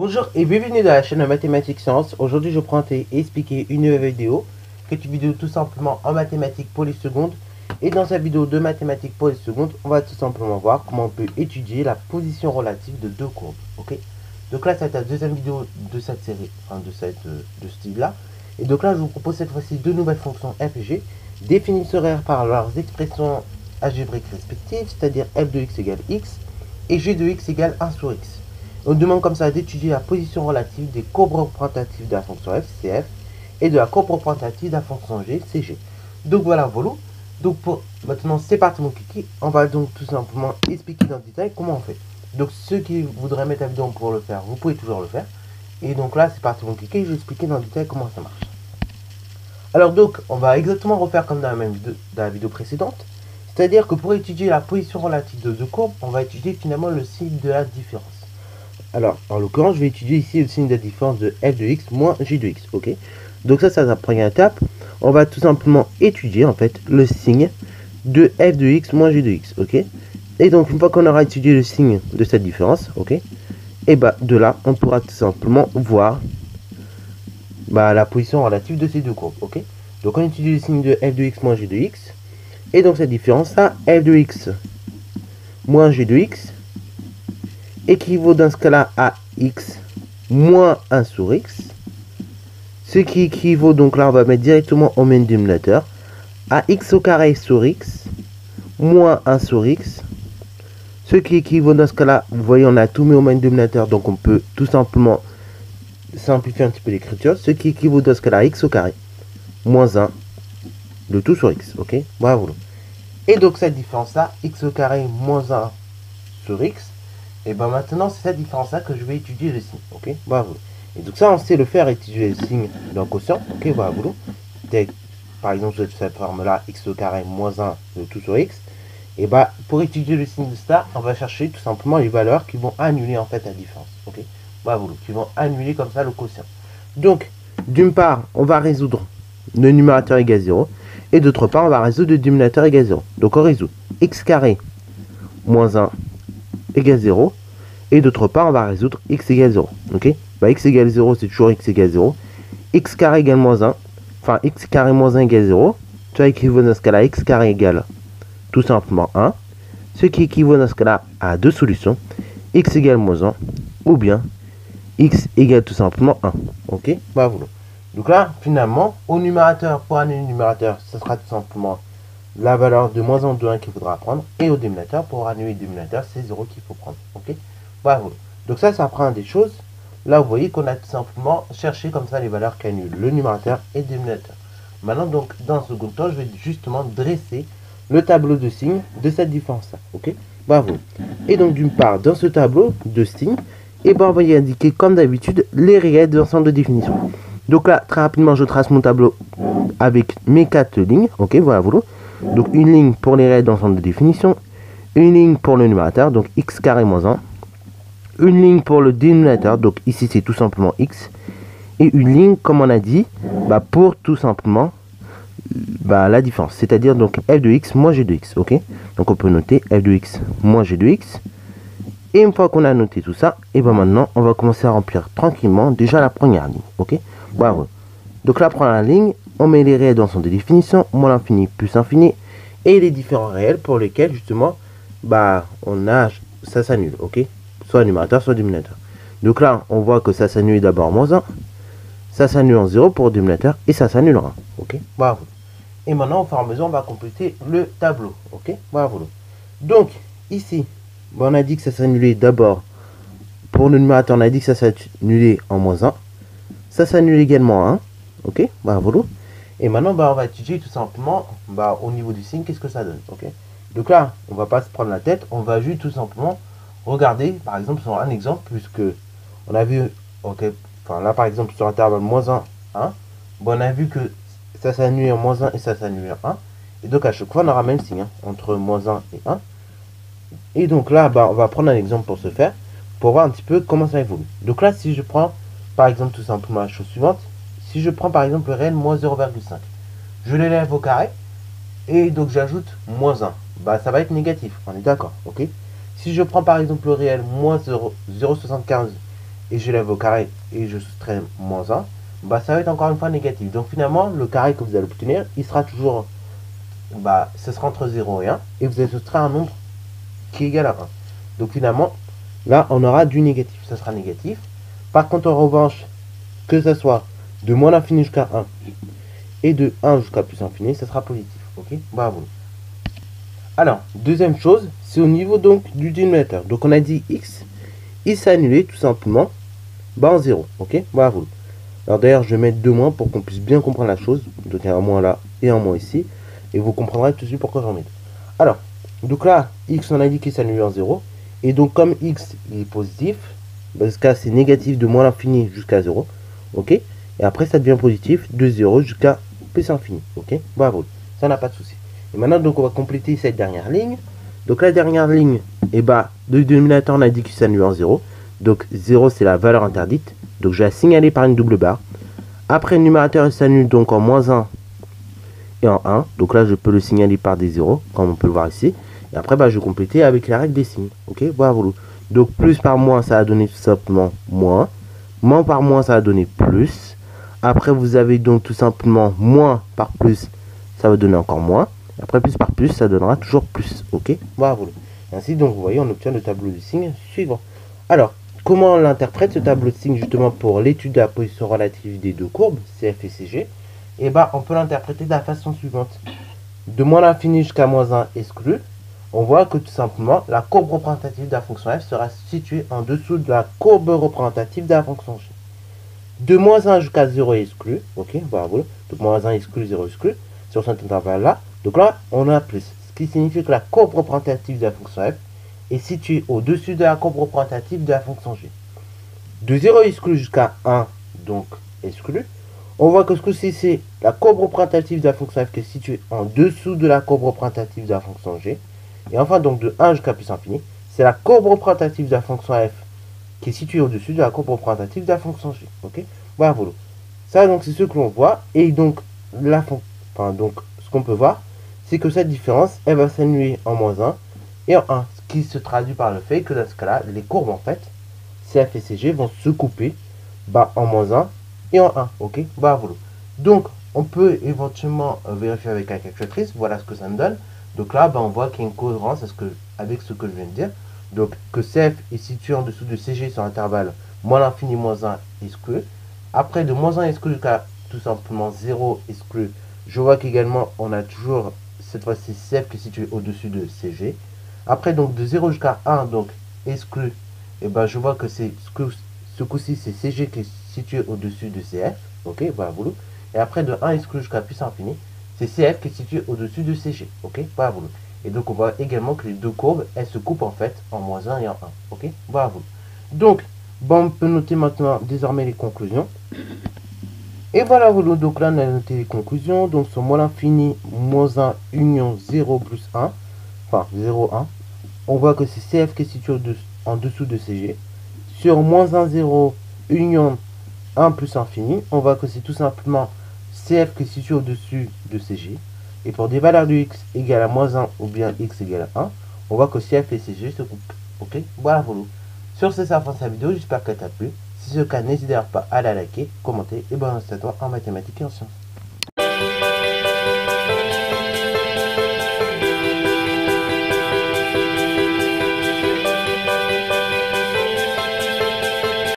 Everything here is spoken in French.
Bonjour et bienvenue dans la chaîne Mathématiques Sciences. Aujourd'hui je prends et expliquer une nouvelle vidéo, qui est une vidéo tout simplement en mathématiques pour les secondes. Et dans cette vidéo de mathématiques pour les secondes, on va tout simplement voir comment on peut étudier la position relative de deux courbes. Ok. Donc là c'est la deuxième vidéo de cette série, enfin de ce style là. Et donc là je vous propose cette fois-ci deux nouvelles fonctions f et g, définies par leurs expressions algébriques respectives, c'est-à-dire f de x égale x et g de x égale 1 sur x. On demande comme ça d'étudier la position relative des courbes représentatives de la fonction f, cf, et de la courbe représentative de la fonction g, cg. Donc voilà, voilà. Donc maintenant, c'est parti mon kiki. On va donc tout simplement expliquer dans le détail comment on fait. Donc ceux qui voudraient mettre la vidéo pour le faire, vous pouvez toujours le faire. Et donc là, c'est parti mon kiki. Je vais expliquer dans le détail comment ça marche. Alors donc, on va exactement refaire comme dans la vidéo précédente. C'est-à-dire que pour étudier la position relative de deux courbes, on va étudier finalement le signe de la différence. Alors, en l'occurrence, je vais étudier ici le signe de la différence de f de x moins g de x, ok. Donc ça, c'est la première étape. On va tout simplement étudier, en fait, le signe de f de x moins g de x, ok. Et donc, une fois qu'on aura étudié le signe de cette différence, ok, et bah, de là, on pourra tout simplement voir la position relative de ces deux courbes, ok. Donc, on étudie le signe de f de x moins g de x. Et donc, cette différence-là, f de x moins g de x, équivaut dans ce cas-là à x moins 1 sur x, ce qui équivaut, donc là on va mettre directement au même dénominateur, à x au carré sur x moins 1 sur x, ce qui équivaut dans ce cas-là, vous voyez on a tout mis au même dénominateur, donc on peut tout simplement simplifier un petit peu l'écriture, ce qui équivaut dans ce cas-là à x au carré moins 1 de tout sur x, ok, bravo. Et donc cette différence-là, x au carré moins 1 sur x, et bien maintenant, c'est cette différence-là que je vais étudier le signe. Ok, bravo. Et donc ça, on sait le faire, étudier le signe d'un quotient. Ok, bravo. Par exemple, sur cette forme-là, x au carré moins 1 de tout sur x. Et bien, pour étudier le signe de ça, on va chercher tout simplement les valeurs qui vont annuler en fait la différence. Ok, bravo. Qui vont annuler comme ça le quotient. Donc, d'une part, on va résoudre le numérateur égale 0. Et d'autre part, on va résoudre le dénominateur égale 0. Donc, on résout x carré moins 1 égale 0. Et d'autre part, on va résoudre x égale 0. Ok, x égale 0, c'est toujours x égale 0. X carré égale moins 1. Enfin, x carré moins 1 égale 0. Tu vois, équivaut dans ce cas-là, x carré égale tout simplement 1. Ce qui équivaut dans ce cas-là à deux solutions. X égale moins 1. Ou bien x égale tout simplement 1. Ok, bravo. Donc là, finalement, au numérateur, pour annuler le numérateur, ce sera tout simplement la valeur de moins 1 de 1 qu'il faudra prendre. Et au dénominateur, pour annuler le dénominateur, c'est 0 qu'il faut prendre. Ok, bravo. Donc ça apprend des choses. Là, vous voyez qu'on a tout simplement cherché comme ça les valeurs qui annulent le numérateur et le dénominateur. Maintenant, donc, dans un second temps, je vais justement dresser le tableau de signes de cette différence-là. Ok, bravo. Et donc, d'une part, dans ce tableau de signes, et ben, on va y indiquer, comme d'habitude, les réels de l'ensemble de définition. Donc là, très rapidement, je trace mon tableau avec mes 4 lignes. Ok, voilà, voilà. Donc, une ligne pour les réels d'ensemble de définition, une ligne pour le numérateur, donc x carré moins 1, une ligne pour le dénominateur, donc ici c'est tout simplement x, et une ligne, comme on a dit, pour tout simplement la différence, c'est-à-dire donc f de x moins g de x, ok. Donc on peut noter f de x moins g de x, et une fois qu'on a noté tout ça, et ben maintenant on va commencer à remplir tranquillement déjà la première ligne, ok. Bravo. Donc la première ligne, on met les réels dans son définition, moins l'infini plus infini, et les différents réels pour lesquels justement on a ça s'annule, ok, soit numérateur soit dénominateur. Donc là on voit que ça s'annule d'abord moins 1, ça s'annule en 0 pour le dénominateur et ça s'annule en 1, ok, bravo. Et maintenant au fur et à mesure on va compléter le tableau, ok, bravo. Donc ici on a dit que ça s'annulait d'abord pour le numérateur, on a dit que ça s'annulait en moins 1, ça s'annule également en 1, ok, bravo. Et maintenant on va étudier tout simplement au niveau du signe qu'est-ce que ça donne, ok. Donc là on va pas se prendre la tête, on va juste tout simplement regarder par exemple sur un exemple, puisque on a vu, ok, enfin là par exemple sur intervalle moins 1, 1, on a vu que ça s'annule en moins 1 et ça s'annule en 1, et donc à chaque fois on aura même signe entre moins 1 et 1. Et donc là on va prendre un exemple pour ce faire, pour voir un petit peu comment ça évolue. Donc là si je prends par exemple tout simplement la chose suivante, si je prends par exemple le réel moins 0,5, je l'élève au carré, et donc j'ajoute moins 1, ça va être négatif, on est d'accord, ok. Si je prends par exemple le réel moins 0,75 et je lève au carré et je soustrais moins 1, bah ça va être encore une fois négatif. Donc finalement, le carré que vous allez obtenir, il sera toujours, bah ce sera entre 0 et 1, et vous allez soustraire un nombre qui est égal à 1. Donc finalement, là on aura du négatif, ça sera négatif. Par contre en revanche, que ce soit de moins l'infini jusqu'à 1 et de 1 jusqu'à plus infini, ça sera positif. Ok, bravo. Alors, deuxième chose, c'est au niveau donc du dénominateur. Donc on a dit x, il s'est annulé tout simplement en 0. Ok, bravo. Alors d'ailleurs, je vais mettre 2 moins pour qu'on puisse bien comprendre la chose. Donc il y a un moins là et un moins ici. Et vous comprendrez tout de suite pourquoi j'en mets. Alors, donc là, x, on a dit qu'il s'annule en 0. Et donc comme x il est positif, dans ce cas c'est négatif de moins l'infini jusqu'à 0. Ok, et après ça devient positif de 0 jusqu'à plus infini. Ok, bravo. Ça n'a pas de souci. Et maintenant, donc, on va compléter cette dernière ligne. Donc, la dernière ligne, et bah, le dénominateur, on a dit qu'il s'annule en 0. Donc, 0, c'est la valeur interdite. Donc, je vais la signaler par une double barre. Après, le numérateur, il s'annule donc en moins 1 et en 1. Donc là, je peux le signaler par des 0, comme on peut le voir ici. Et après, bah, je vais compléter avec la règle des signes. Ok, bravo. Donc, plus par moins, ça va donner tout simplement moins. Moins par moins, ça va donner plus. Après, vous avez donc tout simplement moins par plus, ça va donner encore moins. Après, plus par plus, ça donnera toujours plus. Ok, bravo. Ainsi, donc, vous voyez, on obtient le tableau de signes suivant. Alors, comment on l'interprète, ce tableau de signes, justement, pour l'étude de la position relative des deux courbes, CF et CG? Et bah, on peut l'interpréter de la façon suivante. De moins l'infini jusqu'à moins 1 exclu, on voit que tout simplement, la courbe représentative de la fonction f sera située en dessous de la courbe représentative de la fonction g. De moins 1 jusqu'à 0 est exclu. Ok, bravo. Donc, moins 1 exclu, 0 exclu. Sur cet intervalle-là. Donc là, on a plus. Ce qui signifie que la courbe représentative de la fonction f est située au-dessus de la courbe représentative de la fonction g. De 0 exclu jusqu'à 1, donc exclu. On voit que ce coup-ci, c'est la courbe représentative de la fonction f qui est située en dessous de la courbe représentative de la fonction g. Et enfin, donc de 1 jusqu'à plus infini, c'est la courbe représentative de la fonction f qui est située au-dessus de la courbe représentative de la fonction g. Ok, bravo. Ça, donc, c'est ce que l'on voit. Et donc, ce qu'on peut voir, c'est que cette différence, elle va s'annuler en moins 1 et en 1. Ce qui se traduit par le fait que dans ce cas-là, les courbes, en fait, CF et CG vont se couper en moins 1 et en 1. Ok, bravo. Donc, on peut éventuellement vérifier avec la calculatrice. Voilà ce que ça me donne. Donc là, on voit qu'il y a une cohérence avec ce que je viens de dire. Donc, que CF est situé en dessous de CG sur l'intervalle moins l'infini moins 1 exclu. Après, de moins 1 exclu jusqu'à tout simplement 0 exclu, je vois qu'également, on a toujours, cette fois-ci, CF qui est situé au-dessus de CG. Après, donc, de 0 jusqu'à 1, donc, exclu, et ben, je vois que ce coup-ci, c'est CG qui est situé au-dessus de CF. Ok, voilà, vous. Et après, de 1 exclu jusqu'à plus infini, c'est CF qui est situé au-dessus de CG. Ok, voilà, vous. Et donc, on voit également que les deux courbes, elles se coupent en fait en moins 1 et en 1. Ok, voilà, vous. Donc, on peut noter maintenant désormais les conclusions. Et voilà, vous. Donc là, on a noté les conclusions. Donc, sur moins l'infini, moins 1, union 0 plus 1, enfin 0, 1, on voit que c'est CF qui est situé en dessous de CG. Sur moins 1, 0, union 1 plus infini, on voit que c'est tout simplement CF qui est situé au-dessus de CG. Et pour des valeurs de x égale à moins 1 ou bien x égale à 1, on voit que CF et CG se coupent. Ok, voilà, voilà. Sur ce, c'est la fin de cette vidéo. J'espère qu'elle t'a plu. Si c'est le cas, n'hésitez pas à la liker, commenter et bonne annonce à toi en mathématiques et en sciences.